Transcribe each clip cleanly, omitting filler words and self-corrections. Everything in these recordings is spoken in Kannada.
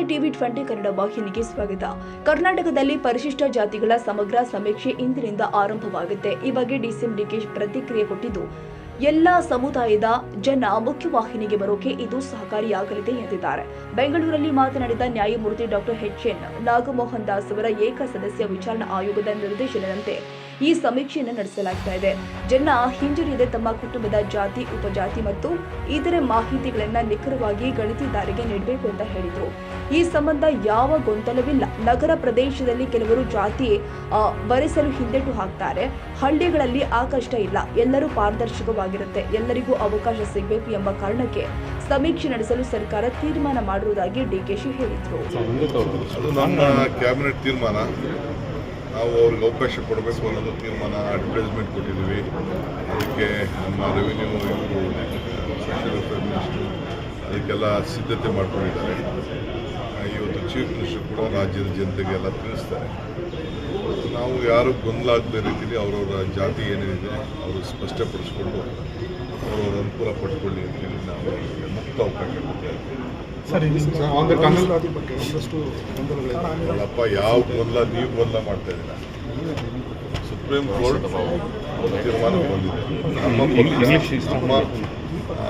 ಟಿವಿ 20 ಕನ್ನಡ ವಾಹಿನಿಗೆ ಸ್ವಾಗತ. ಕರ್ನಾಟಕದಲ್ಲಿ ಪರಿಶಿಷ್ಟ ಜಾತಿಗಳ ಸಮಗ್ರ ಸಮೀಕ್ಷೆ ಇಂದಿನಿಂದ ಆರಂಭವಾಗುತ್ತೆ. ಈ ಬಗ್ಗೆ ಡಿಸಿಎಂ ಡಿಕೆ ಪ್ರತಿಕ್ರಿಯೆ ಕೊಟ್ಟಿದ್ದು, ಎಲ್ಲಾ ಸಮುದಾಯದ ಜನ ಮುಖ್ಯವಾಹಿನಿಗೆ ಬರೋಕೆ ಇದು ಸಹಕಾರಿಯಾಗಲಿದೆ ಎಂದಿದ್ದಾರೆ. ಬೆಂಗಳೂರಲ್ಲಿ ಮಾತನಾಡಿದ ನ್ಯಾಯಮೂರ್ತಿ ಡಾಕ್ಟರ್ ಎಚ್.ಎನ್. ನಾಗಮೋಹನ್ ದಾಸ್ ಅವರ ಏಕಸದಸ್ಯ ವಿಚಾರಣಾ ಆಯೋಗದ ನಿರ್ದೇಶನದಂತೆ ಈ ಸಮೀಕ್ಷೆಯನ್ನು ನಡೆಸಲಾಗ್ತಾ ಇದೆ. ಜನ ಹಿಂಜರಿಯದೆ ತಮ್ಮ ಕುಟುಂಬದ ಜಾತಿ, ಉಪಜಾತಿ ಮತ್ತು ಇತರೆ ಮಾಹಿತಿಗಳನ್ನು ನಿಖರವಾಗಿ ಗಣಿತದಾರರಿಗೆ ನೀಡಬೇಕು ಅಂತ ಹೇಳಿದರು. ಈ ಸಂಬಂಧ ಯಾವ ಗೊಂದಲವಿಲ್ಲ. ನಗರ ಪ್ರದೇಶದಲ್ಲಿ ಕೆಲವರು ಜಾತಿ ಬರೆಸಲು ಹಿಂದೆಟು ಹಾಕ್ತಾರೆ. ಹಳ್ಳಿಗಳಲ್ಲಿ ಆ ಕಷ್ಟ ಇಲ್ಲ. ಎಲ್ಲರೂ ಪಾರದರ್ಶಕವಾಗಿರುತ್ತೆ. ಎಲ್ಲರಿಗೂ ಅವಕಾಶ ಸಿಗಬೇಕು ಎಂಬ ಕಾರಣಕ್ಕೆ ಸಮೀಕ್ಷೆ ನಡೆಸಲು ಸರ್ಕಾರ ತೀರ್ಮಾನ ಮಾಡಿರುವುದಾಗಿ ಡಿಕೆಶಿ ಹೇಳಿದರು. ಕ್ಯಾಬಿನೆಟ್ ತೀರ್ಮಾನ, ನಾವು ಅವ್ರಿಗೆ ಅವಕಾಶ ಕೊಡಬೇಕು ಅನ್ನೋದು ತೀರ್ಮಾನ. ಅಡ್ವರ್ಟೈಸ್ಮೆಂಟ್ ಕೊಟ್ಟಿದ್ದೀವಿ. ಅದಕ್ಕೆ ನಮ್ಮ ರೆವಿನ್ಯೂ ಸೋಷಿಯಲ್ ವೆಲ್ಫೇರ್ ಮಿನಿಸ್ಟ್ರು ಅದಕ್ಕೆಲ್ಲ ಸಿದ್ಧತೆ ಮಾಡ್ಕೊಂಡಿದ್ದಾರೆ. ಇವತ್ತು ಚೀಫ್ ಮಿನಿಸ್ಟರ್ ಕೂಡ ರಾಜ್ಯದ ಜನತೆಗೆಲ್ಲ ತಿಳಿಸ್ತಾರೆ. ನಾವು ಯಾರು ಗೊಂದಲ ಆಗದ ರೀತಿಯಲ್ಲಿ ಅವರವರ ಜಾತಿ ಏನೇನಿದೆ ಅವರು ಸ್ಪಷ್ಟಪಡಿಸ್ಕೊಂಡು ಅವರವರ ಅನುಕೂಲ ಪಡ್ಕೊಳ್ಳಿ ಅಂತೇಳಿ ನಾವು ಮುಕ್ತ ಅವಕಾಶ ಕೊಡ್ತಾ ಇದ್ದೀವಿ. ಯಾವ ಗೊಂದಲ ನೀವು ಗೊಂದಲ ಮಾಡ್ತಾ ಇದ್ದೀರಾ? ಸುಪ್ರೀಂ ಕೋರ್ಟ್ ತೀರ್ಮಾನ ಬಂದಿದೆ. ನಮ್ಮ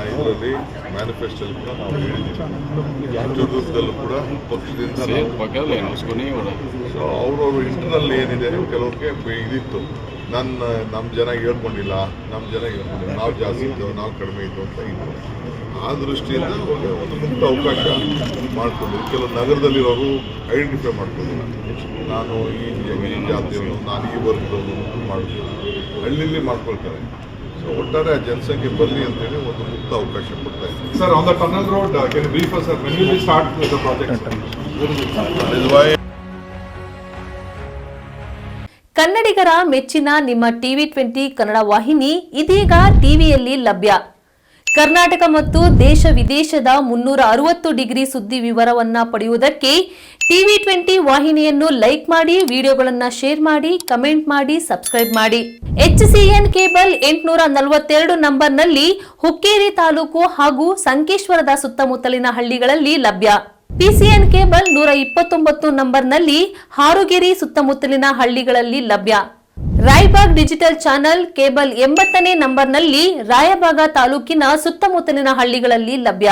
ಇದರಲ್ಲಿ ಮ್ಯಾನಿಫೆಸ್ಟೋಲ್ಲಿ ಕೂಡ ನಾವು ಹೇಳಿದ್ದೀವಿ. ಚಿತ್ರದುರ್ಗದಲ್ಲೂ ಕೂಡ ಪಕ್ಷದಿಂದ ಅವ್ರವ್ರ ಇಂಟರ್ನಲ್ ಏನಿದೆ ಕೆಲವ್ರಿಗೆ ಇದಿತ್ತು. ನಮ್ಮ ಜನ ಹೇಳ್ಕೊಂಡಿಲ್ಲ, ನಾವು ಜಾಸ್ತಿ ಇದ್ದವು, ನಾವು ಕಡಿಮೆ ಇದ್ದವು ಅಂತ ಇತ್ತು. ಆ ದೃಷ್ಟಿಯಿಂದ ಒಂದು ಮುಕ್ತ ಅವಕಾಶ ಮಾಡ್ಕೊಂಡಿದ್ದು. ಕೆಲವು ನಗರದಲ್ಲಿರೋರು ಐಡೆಂಟಿಫೈ ಮಾಡ್ಕೊಂಡಿಲ್ಲ. ನಾನು ಈ ಜಾತಿಯವನು, ನಾನು ಈ ವರ್ಗದವನು ಮಾಡಿದ್ರು. ಹಳ್ಳಿಲಿ ಮಾಡ್ಕೊಳ್ತಾರೆ. ಸೊ ಒಟ್ಟಾರೆ ಆ ಜನಸಂಖ್ಯೆ ಬರಲಿ ಅಂತೇಳಿ ಒಂದು ಮುಕ್ತ ಅವಕಾಶ ಕೊಡ್ತಾ ಇದ್ದೀವಿ. Sir, on the tunnel road, can you brief us, sir, when will we start the project? ಕನ್ನಡಿಗರ ಮೆಚ್ಚಿನ ನಿಮ್ಮ ಟಿವಿ 20 ಕನ್ನಡ ವಾಹಿನಿ ಇದೀಗ ಟಿವಿಯಲ್ಲಿ ಲಭ್ಯ. ಕರ್ನಾಟಕ ಮತ್ತು ದೇಶ ವಿದೇಶದ 360 ಡಿಗ್ರಿ ಸುದ್ದಿ ವಿವರವನ್ನ ಪಡೆಯುವುದಕ್ಕೆ ಟಿವಿ 20 ವಾಹಿನಿಯನ್ನು ಲೈಕ್ ಮಾಡಿ, ವಿಡಿಯೋಗಳನ್ನು ಶೇರ್ ಮಾಡಿ, ಕಮೆಂಟ್ ಮಾಡಿ, ಸಬ್ಸ್ಕ್ರೈಬ್ ಮಾಡಿ. HCN ಕೇಬಲ್ 842 ನಂಬರ್ನಲ್ಲಿ ಹುಕ್ಕೇರಿ ತಾಲೂಕು ಹಾಗೂ ಸಂಕೇಶ್ವರದ ಸುತ್ತಮುತ್ತಲಿನ ಹಳ್ಳಿಗಳಲ್ಲಿ ಲಭ್ಯ. PCN ಕೇಬಲ್ 129 ನಂಬರ್ನಲ್ಲಿ ಹಾರುಗೆರೆ ಸುತ್ತಮುತ್ತಲಿನ ಹಳ್ಳಿಗಳಲ್ಲಿ ಲಭ್ಯ. ರಾಯಬಾಗ್ ಡಿಜಿಟಲ್ ಚಾನೆಲ್ ಕೇಬಲ್ 80ನೇ ನಂಬರ್ನಲ್ಲಿ ರಾಯಬಾಗ ತಾಲೂಕಿನ ಸುತ್ತಮುತ್ತಲಿನ ಹಳ್ಳಿಗಳಲ್ಲಿ ಲಭ್ಯ.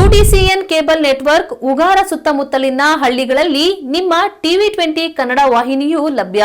UDCN ಕೇಬಲ್ ನೆಟ್ವರ್ಕ್ ಉಗಾರ ಸುತ್ತಮುತ್ತಲಿನ ಹಳ್ಳಿಗಳಲ್ಲಿ ನಿಮ್ಮ ಟಿವಿ 20 ಕನ್ನಡ ವಾಹಿನಿಯೂ ಲಭ್ಯ.